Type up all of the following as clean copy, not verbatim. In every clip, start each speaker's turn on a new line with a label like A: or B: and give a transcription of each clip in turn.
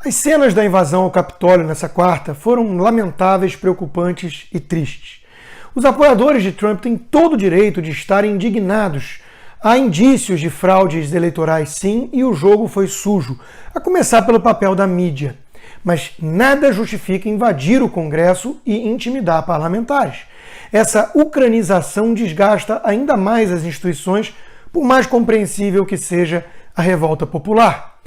A: As cenas da invasão ao Capitólio nessa quarta foram lamentáveis, preocupantes e tristes. Os apoiadores de Trump têm todo o direito de estarem indignados. Há indícios de fraudes eleitorais, sim, e o jogo foi sujo, a começar pelo papel da mídia. Mas nada justifica invadir o Congresso e intimidar parlamentares. Essa ucranização desgasta ainda mais as instituições, por mais compreensível que seja a revolta popular.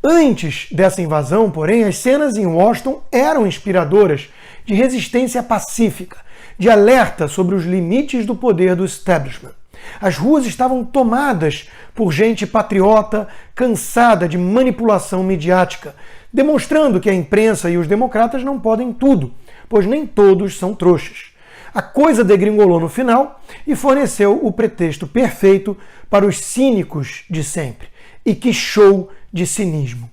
A: Antes dessa invasão, porém, as cenas em Washington eram inspiradoras de resistência pacífica, de alerta sobre os limites do poder do establishment. As ruas estavam tomadas por gente patriota, cansada de manipulação midiática, demonstrando que a imprensa e os democratas não podem tudo, pois nem todos são trouxas. A coisa degringolou no final e forneceu o pretexto perfeito para os cínicos de sempre. E que show de cinismo!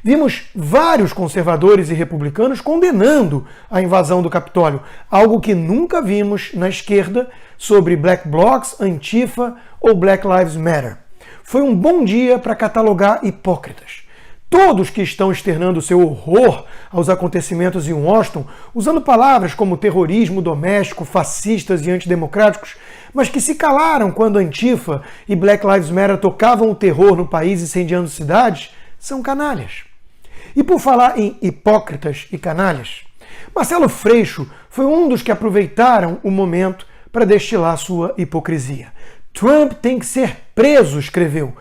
A: Vimos vários conservadores e republicanos condenando a invasão do Capitólio, algo que nunca vimos na esquerda sobre Black Blocs, Antifa ou Black Lives Matter. Foi um bom dia para catalogar hipócritas. Todos que estão externando seu horror aos acontecimentos em Washington, usando palavras como terrorismo doméstico, fascistas e antidemocráticos, mas que se calaram quando Antifa e Black Lives Matter tocavam o terror no país incendiando cidades, são canalhas. E por falar em hipócritas e canalhas, Marcelo Freixo foi um dos que aproveitaram o momento para destilar sua hipocrisia. Trump tem que ser preso, escreveu.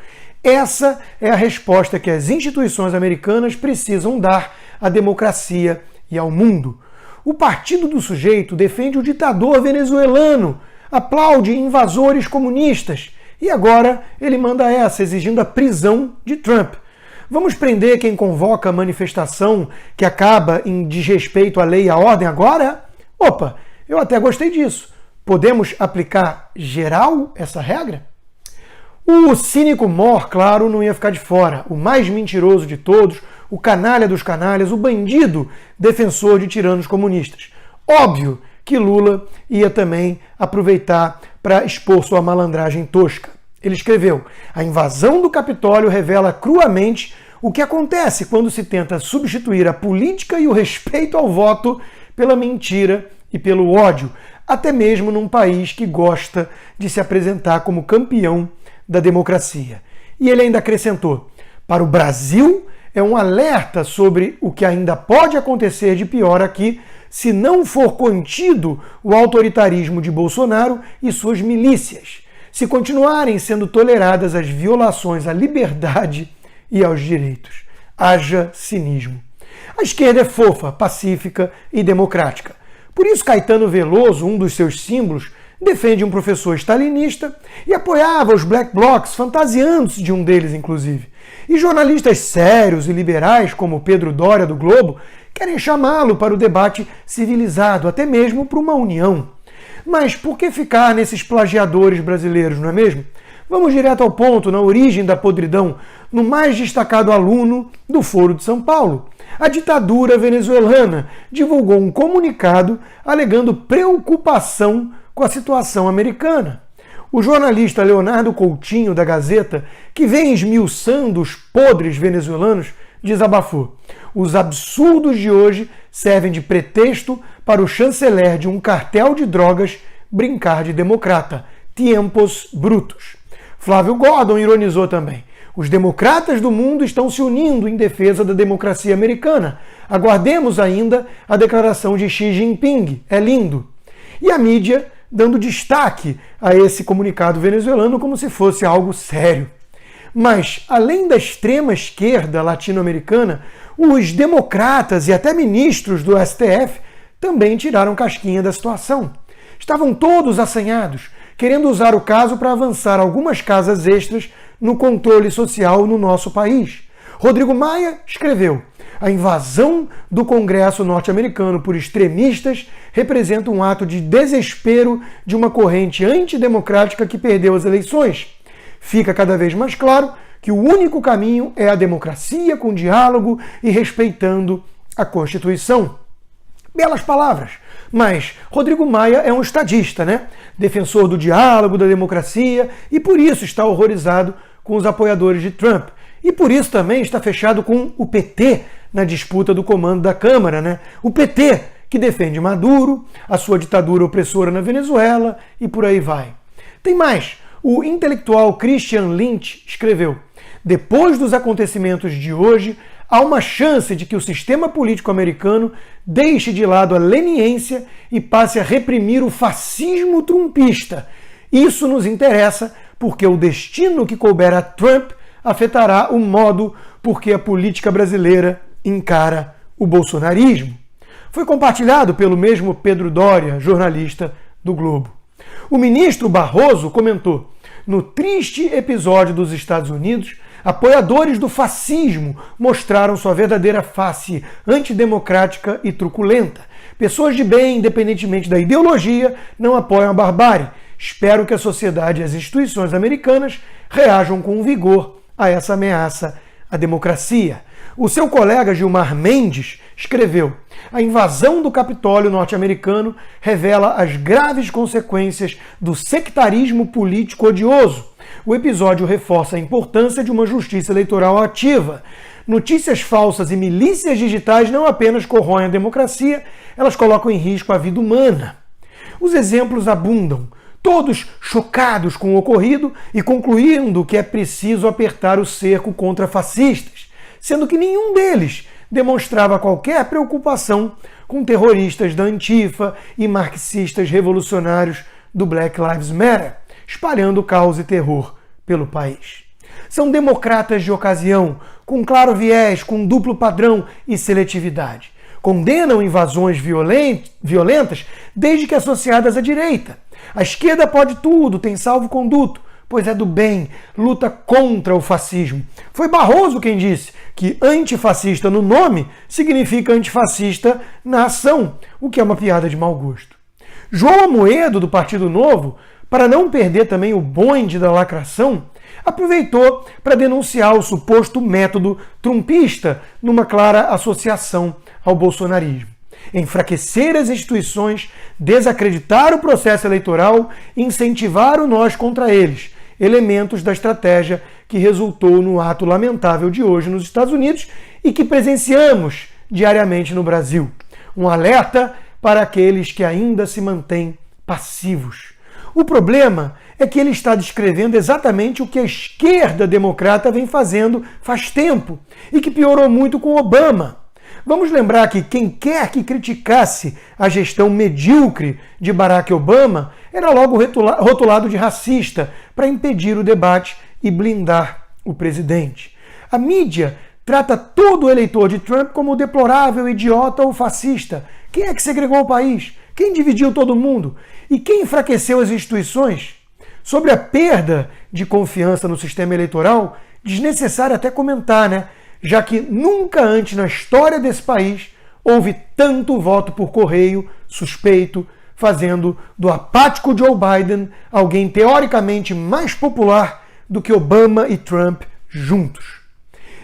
A: Essa é a resposta que as instituições americanas precisam dar à democracia e ao mundo. O partido do sujeito defende o ditador venezuelano, aplaude invasores comunistas e agora ele manda essa, exigindo a prisão de Trump. Vamos prender quem convoca a manifestação que acaba em desrespeito à lei e à ordem agora? Opa, eu até gostei disso. Podemos aplicar geral essa regra? O cínico Mor, claro, não ia ficar de fora. O mais mentiroso de todos, o canalha dos canalhas, o bandido defensor de tiranos comunistas. Óbvio que Lula ia também aproveitar para expor sua malandragem tosca. Ele escreveu: a invasão do Capitólio revela cruamente o que acontece quando se tenta substituir a política e o respeito ao voto pela mentira e pelo ódio, até mesmo num país que gosta de se apresentar como campeão da democracia. E ele ainda acrescentou: para o Brasil é um alerta sobre o que ainda pode acontecer de pior aqui se não for contido o autoritarismo de Bolsonaro e suas milícias, se continuarem sendo toleradas as violações à liberdade e aos direitos. Haja cinismo. A esquerda é fofa, pacífica e democrática. Por isso Caetano Veloso, um dos seus símbolos, defende um professor stalinista e apoiava os Black Blocs, fantasiando-se de um deles, inclusive. E jornalistas sérios e liberais, como Pedro Doria, do Globo, querem chamá-lo para o debate civilizado, até mesmo para uma união. Mas por que ficar nesses plagiadores brasileiros, não é mesmo? Vamos direto ao ponto, na origem da podridão, no mais destacado aluno do Foro de São Paulo. A ditadura venezuelana divulgou um comunicado alegando preocupação com a situação americana. O jornalista Leonardo Coutinho, da Gazeta, que vem esmiuçando os podres venezuelanos, desabafou: os absurdos de hoje servem de pretexto para o chanceler de um cartel de drogas brincar de democrata. Tiempos brutos. Flávio Gordon ironizou também: os democratas do mundo estão se unindo em defesa da democracia americana. Aguardemos ainda a declaração de Xi Jinping. É lindo. E a mídia dando destaque a esse comunicado venezuelano como se fosse algo sério. Mas, além da extrema esquerda latino-americana, os democratas e até ministros do STF também tiraram casquinha da situação. Estavam todos assanhados, querendo usar o caso para avançar algumas casas extras no controle social no nosso país. Rodrigo Maia escreveu: a invasão do Congresso norte-americano por extremistas representa um ato de desespero de uma corrente antidemocrática que perdeu as eleições. Fica cada vez mais claro que o único caminho é a democracia com diálogo e respeitando a Constituição. Belas palavras, mas Rodrigo Maia é um estadista, né? Defensor do diálogo, da democracia, e por isso está horrorizado com os apoiadores de Trump. E por isso também está fechado com o PT, na disputa do comando da Câmara, né? O PT, que defende Maduro, a sua ditadura opressora na Venezuela e por aí vai. Tem mais. O intelectual Christian Lynch escreveu: depois dos acontecimentos de hoje, há uma chance de que o sistema político americano deixe de lado a leniência e passe a reprimir o fascismo trumpista. Isso nos interessa porque o destino que couber a Trump afetará o modo por que a política brasileira encara o bolsonarismo. Foi compartilhado pelo mesmo Pedro Doria, jornalista do Globo. O ministro Barroso comentou: no triste episódio dos Estados Unidos, apoiadores do fascismo mostraram sua verdadeira face antidemocrática e truculenta. Pessoas de bem, independentemente da ideologia, não apoiam a barbárie. Espero que a sociedade e as instituições americanas reajam com vigor a essa ameaça à democracia. O seu colega Gilmar Mendes escreveu: a invasão do Capitólio norte-americano revela as graves consequências do sectarismo político odioso. O episódio reforça a importância de uma justiça eleitoral ativa. Notícias falsas e milícias digitais não apenas corroem a democracia, elas colocam em risco a vida humana. Os exemplos abundam, todos chocados com o ocorrido e concluindo que é preciso apertar o cerco contra fascistas, sendo que nenhum deles demonstrava qualquer preocupação com terroristas da Antifa e marxistas revolucionários do Black Lives Matter, espalhando caos e terror pelo país. São democratas de ocasião, com claro viés, com duplo padrão e seletividade. Condenam invasões violentas desde que associadas à direita. A esquerda pode tudo, tem salvo-conduto, pois é do bem, luta contra o fascismo. Foi Barroso quem disse que antifascista no nome significa antifascista na ação, o que é uma piada de mau gosto. João Amoedo, do Partido Novo, para não perder também o bonde da lacração, aproveitou para denunciar o suposto método trumpista numa clara associação ao bolsonarismo. Enfraquecer as instituições, desacreditar o processo eleitoral e incentivar o nós contra eles, elementos da estratégia que resultou no ato lamentável de hoje nos Estados Unidos e que presenciamos diariamente no Brasil. Um alerta para aqueles que ainda se mantêm passivos. O problema é que ele está descrevendo exatamente o que a esquerda democrata vem fazendo faz tempo e que piorou muito com Obama. Vamos lembrar que quem quer que criticasse a gestão medíocre de Barack Obama era logo rotulado de racista para impedir o debate e blindar o presidente. A mídia trata todo o eleitor de Trump como deplorável, idiota ou fascista. Quem é que segregou o país? Quem dividiu todo mundo? E quem enfraqueceu as instituições? Sobre a perda de confiança no sistema eleitoral, desnecessário até comentar, né? Já que nunca antes na história desse país houve tanto voto por correio suspeito, fazendo do apático Joe Biden alguém teoricamente mais popular do que Obama e Trump juntos.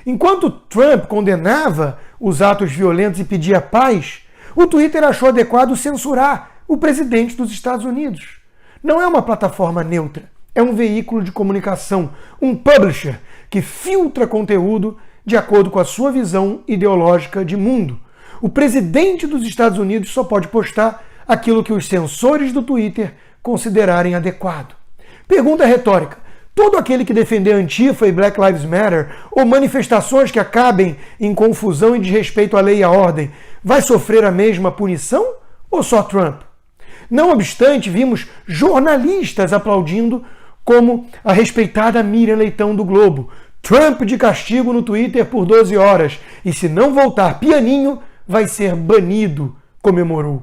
A: Enquanto Trump condenava os atos violentos e pedia paz, o Twitter achou adequado censurar o presidente dos Estados Unidos. Não é uma plataforma neutra, é um veículo de comunicação, um publisher que filtra conteúdo de acordo com a sua visão ideológica de mundo. O presidente dos Estados Unidos só pode postar aquilo que os censores do Twitter considerarem adequado. Pergunta retórica: todo aquele que defender Antifa e Black Lives Matter ou manifestações que acabem em confusão e desrespeito à lei e à ordem vai sofrer a mesma punição ou só Trump? Não obstante, vimos jornalistas aplaudindo, como a respeitada Miriam Leitão do Globo. Trump de castigo no Twitter por 12 horas e se não voltar pianinho, vai ser banido, comemorou.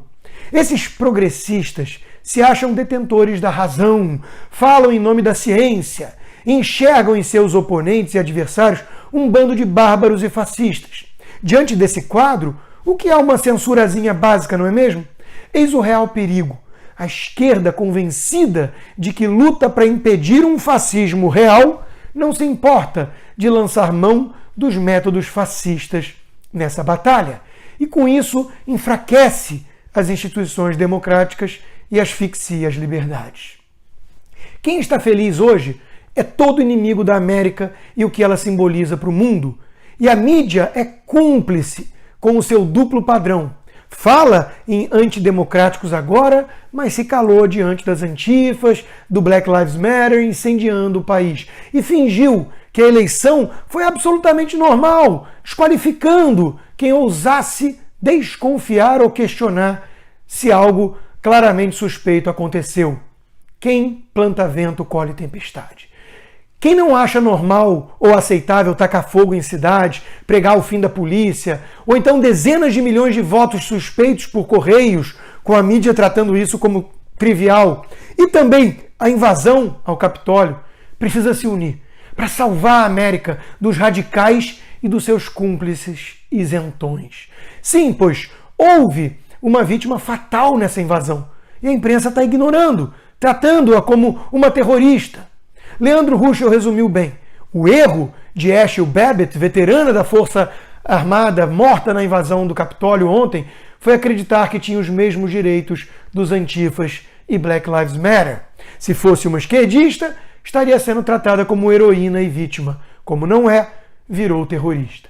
A: Esses progressistas se acham detentores da razão, falam em nome da ciência, enxergam em seus oponentes e adversários um bando de bárbaros e fascistas. Diante desse quadro, o que é uma censurazinha básica, não é mesmo? Eis o real perigo. A esquerda, convencida de que luta para impedir um fascismo real, não se importa de lançar mão dos métodos fascistas nessa batalha. E com isso enfraquece as instituições democráticas e asfixia as liberdades. Quem está feliz hoje é todo inimigo da América e o que ela simboliza para o mundo. E a mídia é cúmplice com o seu duplo padrão. Fala em antidemocráticos agora, mas se calou diante das antifas, do Black Lives Matter, incendiando o país. E fingiu que a eleição foi absolutamente normal, desqualificando quem ousasse desconfiar ou questionar se algo claramente suspeito aconteceu. Quem planta vento colhe tempestade. Quem não acha normal ou aceitável tacar fogo em cidades, pregar o fim da polícia, ou então dezenas de milhões de votos suspeitos por correios, com a mídia tratando isso como trivial, e também a invasão ao Capitólio, precisa se unir para salvar a América dos radicais e dos seus cúmplices isentões. Sim, pois houve uma vítima fatal nessa invasão e a imprensa está ignorando, tratando-a como uma terrorista. Leandro Ruschel resumiu bem. O erro de Ashli Babbitt, veterana da Força Armada morta na invasão do Capitólio ontem, foi acreditar que tinha os mesmos direitos dos antifas e Black Lives Matter. Se fosse uma esquerdista, estaria sendo tratada como heroína e vítima. Como não é, virou terrorista.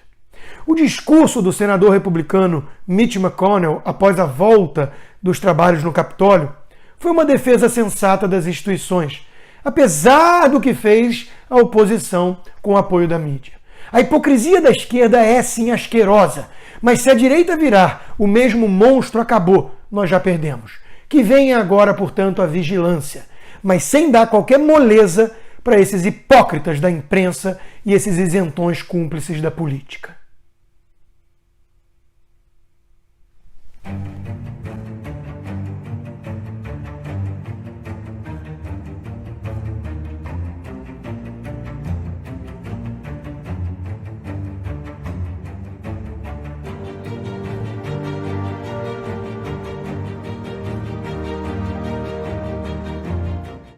A: O discurso do senador republicano Mitch McConnell após a volta dos trabalhos no Capitólio foi uma defesa sensata das instituições, apesar do que fez a oposição com o apoio da mídia. A hipocrisia da esquerda é sim asquerosa, mas se a direita virar o mesmo monstro, acabou, nós já perdemos. Que venha agora, portanto, a vigilância, mas sem dar qualquer moleza para esses hipócritas da imprensa e esses isentões cúmplices da política.